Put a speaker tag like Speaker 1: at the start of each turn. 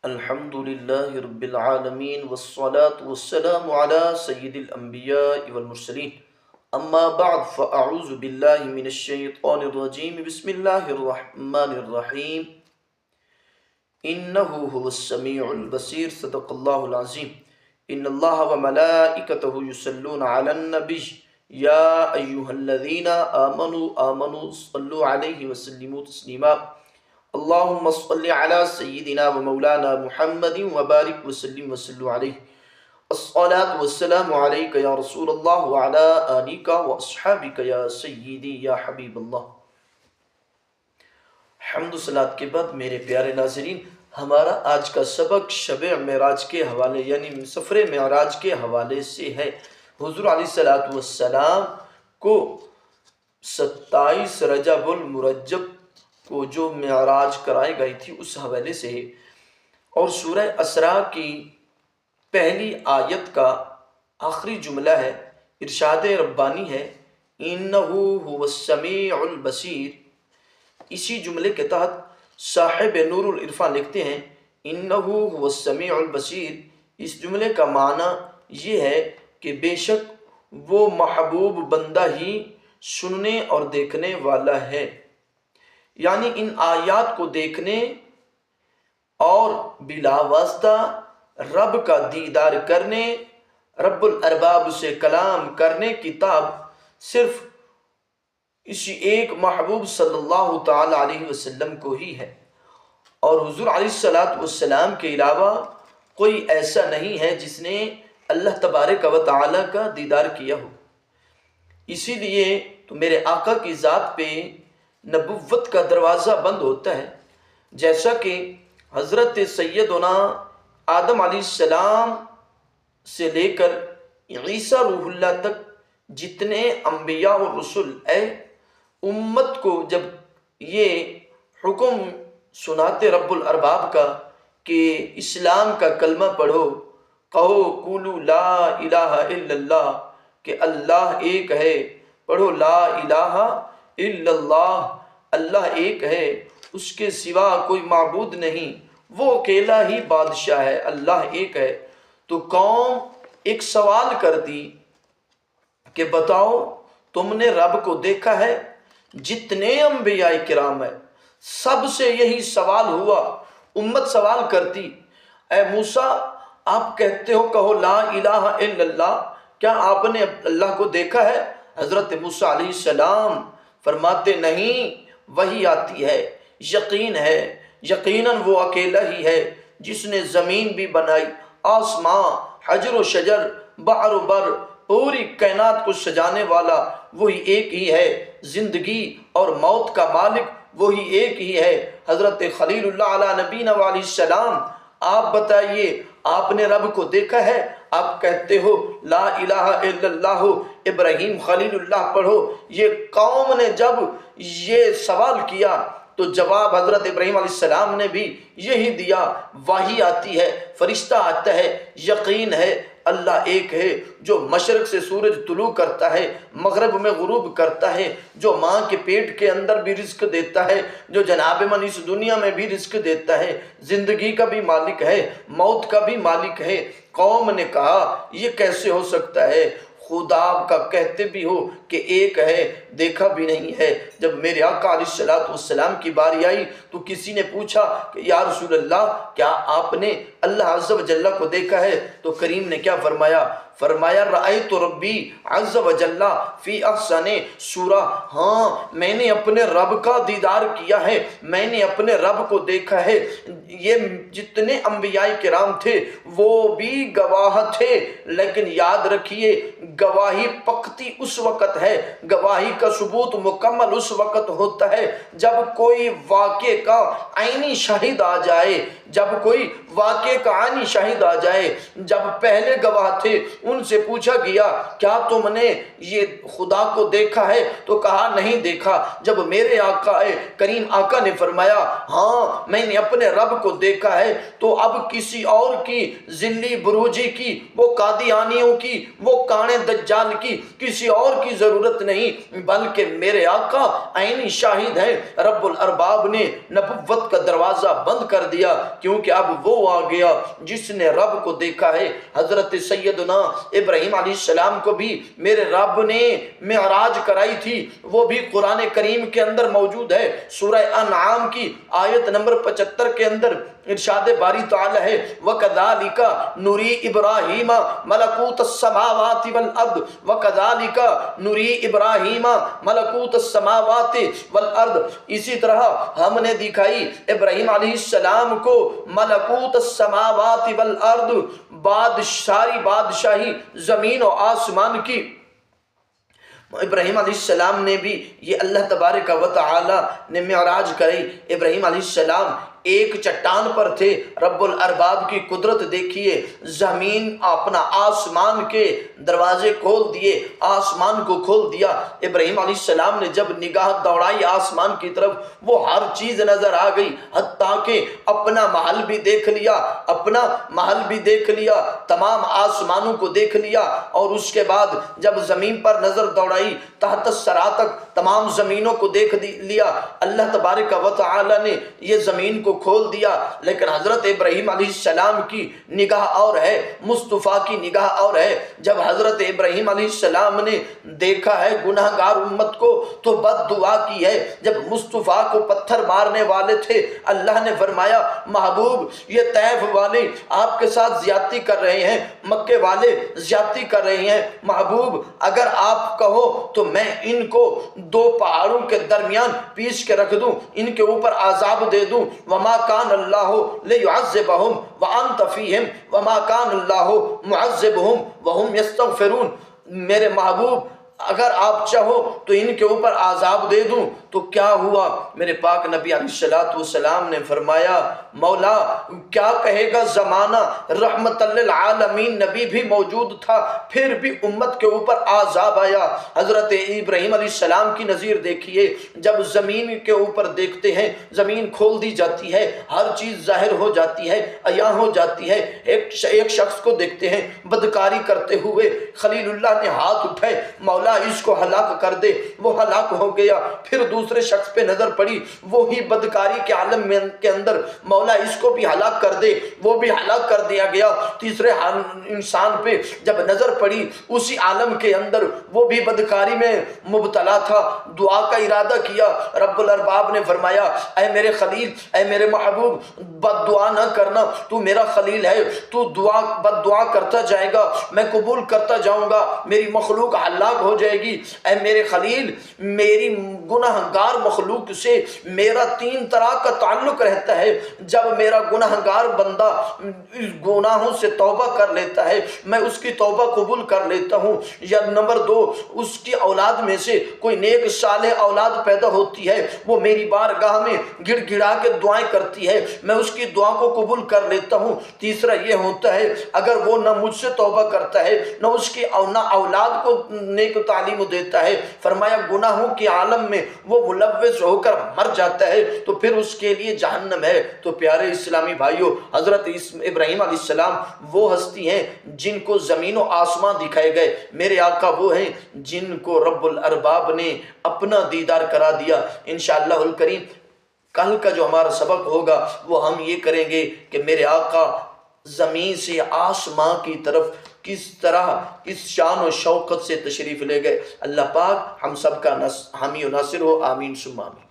Speaker 1: الحمد لله رب العالمين والصلاة والسلام على سيد الأنبياء والمرسلين أما بعد فأعوذ بالله من الشيطان الرجيم بسم الله الرحمن الرحيم إنه هو السميع البصير صدق الله العظيم إن الله وملائكته يصلون على النبي يا أيها الذين آمنوا صلوا عليه وسلموا تسليما اللهم صل على سيدنا ومولانا محمد وبارك وسلم وسلم عليه الصلاة والسلام عليك يا رسول الله وعلى آلك وأصحابك يا سيدي يا حبيب اللہ۔ حمد و صلات کے بعد میرے پیارے ناظرین، ہمارا آج کا سبق شب معراج کے حوالے یعنی سفر معراج کے حوالے سے ہے۔ حضور علیہ السلام کو 27 رجب المرجب کو جو معراج کرائی گئی تھی اس حوالے سے ہے، اور سورہ اسراء کی پہلی آیت کا آخری جملہ ہے، ارشاد ربانی ہے اِنَّهُ هُوَ السَّمِيعُ الْبَصِيرُ۔ اسی جملے کے تحت صاحب نور العرفان لکھتے ہیں اِنَّهُ هُوَ السَّمِيعُ الْبَصِيرُ۔ اس جملے کا معنی یہ ہے کہ بے شک وہ محبوب بندہ ہی سننے اور دیکھنے والا ہے، یعنی ان آیات کو دیکھنے اور بلا واسطہ رب کا دیدار کرنے، رب الارباب سے کلام کرنے کی تاب صرف اسی ایک محبوب صلی اللہ تعالی علیہ وسلم کو ہی ہے، اور حضور علیہ السلام کے علاوہ کوئی ایسا نہیں ہے جس نے اللہ تبارک و تعالی کا دیدار کیا ہو۔ اسی لیے تو میرے آقا کی ذات پہ نبوت کا دروازہ بند ہوتا ہے، جیسا کہ حضرت سیدنا آدم علیہ السلام سے لے کر عیسیٰ روح اللہ تک جتنے انبیاء و رسول اے امت کو جب یہ حکم سناتے رب الارباب کا کہ اسلام کا کلمہ پڑھو، کہو قولوا لا الہ الا اللہ، کہ اللہ ایک ہے، پڑھو لا الہ الا اللہ، اللہ ایک ہے، اس کے سوا کوئی معبود نہیں، وہ اکیلا ہی بادشاہ ہے، اللہ ایک ہے، تو قوم ایک سوال کرتی کہ بتاؤ تم نے رب کو دیکھا ہے؟ جتنے انبیاء کرام ہیں سب سے یہی سوال ہوا، امت سوال کرتی اے موسیٰ آپ کہتے ہو کہو لا الہ الا اللہ، کیا آپ نے اللہ کو دیکھا ہے؟ حضرت موسیٰ علیہ السلام فرماتے نہیں، وہی آتی ہے، یقین ہے، یقیناً وہ اکیلا ہی ہے جس نے زمین بھی بنائی، آسمان، حجر و شجر، بحر و بر، پوری کائنات کو سجانے والا وہی ایک ہی ہے، زندگی اور موت کا مالک وہی ایک ہی ہے، حضرت خلیل اللہ علیہ نبینا علیہ السلام آپ بتائیے آپ نے رب کو دیکھا ہے؟ آپ کہتے ہو لا الہ الا اللہ، ابراہیم خلیل اللہ پڑھو۔ یہ قوم نے جب یہ سوال کیا تو جواب حضرت ابراہیم علیہ السلام نے بھی یہی دیا، وحی آتی ہے، فرشتہ آتا ہے، یقین ہے اللہ ایک ہے، جو مشرق سے سورج طلوع کرتا ہے، مغرب میں غروب کرتا ہے، جو ماں کے پیٹ کے اندر بھی رزق دیتا ہے، جو جناب من اس دنیا میں بھی رزق دیتا ہے، زندگی کا بھی مالک ہے، موت کا بھی مالک ہے۔ قوم نے کہا یہ کیسے ہو سکتا ہے؟ خدا کا کہتے بھی ہو کہ ایک ہے، دیکھا بھی نہیں ہے۔ جب میرے آقا علیہ السلام کی باری آئی تو کسی نے پوچھا کہ یا رسول اللہ کیا آپ نے اللہ عز و جل کو دیکھا ہے؟ تو کریم نے کیا فرمایا رأیت ربی عز و جل فی احسن سورہ، ہاں میں نے اپنے رب کا دیدار کیا ہے، میں نے اپنے رب کو دیکھا ہے۔ یہ جتنے انبیاء کرام تھے وہ بھی گواہ تھے، لیکن یاد رکھیے گواہی پکتی اس وقت ہے، گواہی کا ثبوت مکمل اس وقت ہوتا ہے جب کوئی واقعے کا عینی شاہد آ جائے، جب کوئی واقعے کا عینی شاہد آ جائے۔ جب پہلے گواہ تھے ان سے پوچھا گیا کیا تم نے یہ خدا کو دیکھا ہے؟ تو کہا نہیں دیکھا۔ جب میرے آقا کریم آقا نے فرمایا ہاں میں نے اپنے رب کو دیکھا ہے، تو اب کسی اور کی ذلی بروجی کی، وہ قادیانیوں کی، وہ کانے دجال کی، کسی اور کی ضرورت نہیں، بلکہ میرے آقا عینی شاہد ہے۔ رب الارباب نے نبوت کا دروازہ بند کر دیا کیونکہ اب وہ آ گیا جس نے رب کو دیکھا ہے۔ حضرت سیدنا ابراہیم علیہ السلام کو بھی میرے رب نے معراج کرائی تھی، وہ بھی قرآن کریم کے اندر موجود ہے۔ سورہ انعام کی آیت نمبر 75 کے اندر ارشاد باری تعالی ہے، وَكَذَلِكَ نُرِي إِبْرَاهِيمَ مَلَكُوتَ السَّمَاوَاتِ وَالْأَرْضِ وَكَذَلِكَ نُرِي إِبْرَاهِيمَ مَلَكُوتَ السَّمَاوَاتِ وَالْأَرْضِ، اسی طرح ہم نے دکھائی ابراہیم علیہ السلام کو ملکوت السماوات والارض، ساری بادشاہی زمین و آسمان کی۔ ابراہیم علیہ السلام نے بھی یہ اللہ تبارک و تعالی نے معراج کرائی۔ ابراہیم علیہ السلام ایک چٹان پر تھے، رب الارباب کی قدرت دیکھیے، زمین اپنا آسمان کے دروازے کھول دیے، آسمان کو کھول دیا۔ ابراہیم علیہ السلام نے جب نگاہ دوڑائی آسمان کی طرف، وہ ہر چیز نظر آ گئی، حتیٰ کہ اپنا محل بھی دیکھ لیا، اپنا محل بھی دیکھ لیا، تمام آسمانوں کو دیکھ لیا، اور اس کے بعد جب زمین پر نظر دوڑائی تحت الثری تک تمام زمینوں کو دیکھ لیا۔ اللہ تبارک و تعالی نے یہ زمین کو کھول دیا، لیکن حضرت ابراہیم علیہ السلام کی نگاہ اور ہے، مصطفیٰ کی نگاہ اور ہے۔ جب حضرت ابراہیم علیہ السلام نے دیکھا ہے گناہ گار امت کو تو بد دعا کی ہے۔ جب مصطفیٰ کو پتھر مارنے والے تھے، اللہ نے فرمایا محبوب یہ طیف والے آپ کے ساتھ زیادتی کر رہے ہیں، مکے والے زیادتی کر رہے ہیں، محبوب اگر آپ کہو تو میں ان کو دو پہاڑوں کے درمیان پیش کے رکھ دوں، ان کے اوپر عذاب دے دوں۔ وما کان اللہ لیعذبہم وانت فیہم وما کان اللہ معذبہم وہم یستغفرون۔ میرے محبوب اگر آپ چاہو تو ان کے اوپر عذاب دے دوں۔ تو کیا ہوا؟ میرے پاک نبی علیہ السلام نے فرمایا مولا کیا کہے گا زمانہ، رحمت للعالمین نبی بھی موجود تھا، پھر بھی امت کے اوپر عذاب آیا۔ حضرت ابراہیم علیہ السلام کی نظیر دیکھیے، جب زمین کے اوپر دیکھتے ہیں زمین کھول دی جاتی ہے، ہر چیز ظاہر ہو جاتی ہے، عیاں ہو جاتی ہے۔ ایک شخص کو دیکھتے ہیں بدکاری کرتے ہوئے، خلیل اللہ نے ہاتھ اٹھائے مولا اس کو ہلاک کر دے، وہ ہلاک ہو گیا۔ پھر دوسرے شخص پہ نظر پڑی، وہی بدکاری کے عالم کے اندر، مولا اس کو بھی ہلاک کر دے، وہ بھی ہلاک کر دیا گیا۔ تیسرے انسان پہ جب نظر پڑی اسی عالم کے اندر، وہ بھی بدکاری میں مبتلا تھا، دعا کا ارادہ کیا، رب الارباب نے فرمایا اے میرے خلیل، اے میرے محبوب بد دعا نہ کرنا، تو میرا خلیل ہے، تو بد دعا کرتا جائے گا میں قبول کرتا جاؤں گا، میری مخلوق ہلاک ہو جائے گی۔ اے میرے خلیل میری گناہ گار مخلوق سے میرا تین طرح کا تعلق رہتا ہے، جب میرا گناہ گار بندہ گناہوں سے توبہ کر لیتا ہے میں اس کی توبہ قبول کر لیتا ہوں، یا نمبر دو اس کی اولاد میں سے کوئی نیک صالح اولاد پیدا ہوتی ہے، وہ میری بارگاہ میں گڑ گڑا کے دعائیں کرتی ہے، میں اس کی دعا کو قبول کر لیتا ہوں۔ تیسرا یہ ہوتا ہے اگر وہ نہ مجھ سے توبہ کرتا ہے نہ اس کی نہ اولاد کو نیک تعلیم دیتا ہے، فرمایا گناہوں کے عالم میں وہ ملوث ہو کر مر جاتا ہے تو پھر اس کے لیے جہنم ہے۔ تو پیارے اسلامی بھائیوں، حضرت ابراہیم علیہ السلام وہ ہستی ہیں جن کو زمین و آسمان دکھائے گئے، میرے آقا وہ ہیں جن کو رب الارباب نے اپنا دیدار کرا دیا۔ انشاءاللہ الکریم کل کا جو ہمارا سبق ہوگا وہ ہم یہ کریں گے کہ میرے آقا زمین سے آسمان کی طرف کس طرح اس شان و شوقت سے تشریف لے گئے۔ اللہ پاک ہم سب کا حامی و ناصر ہو، آمین ثم آمین۔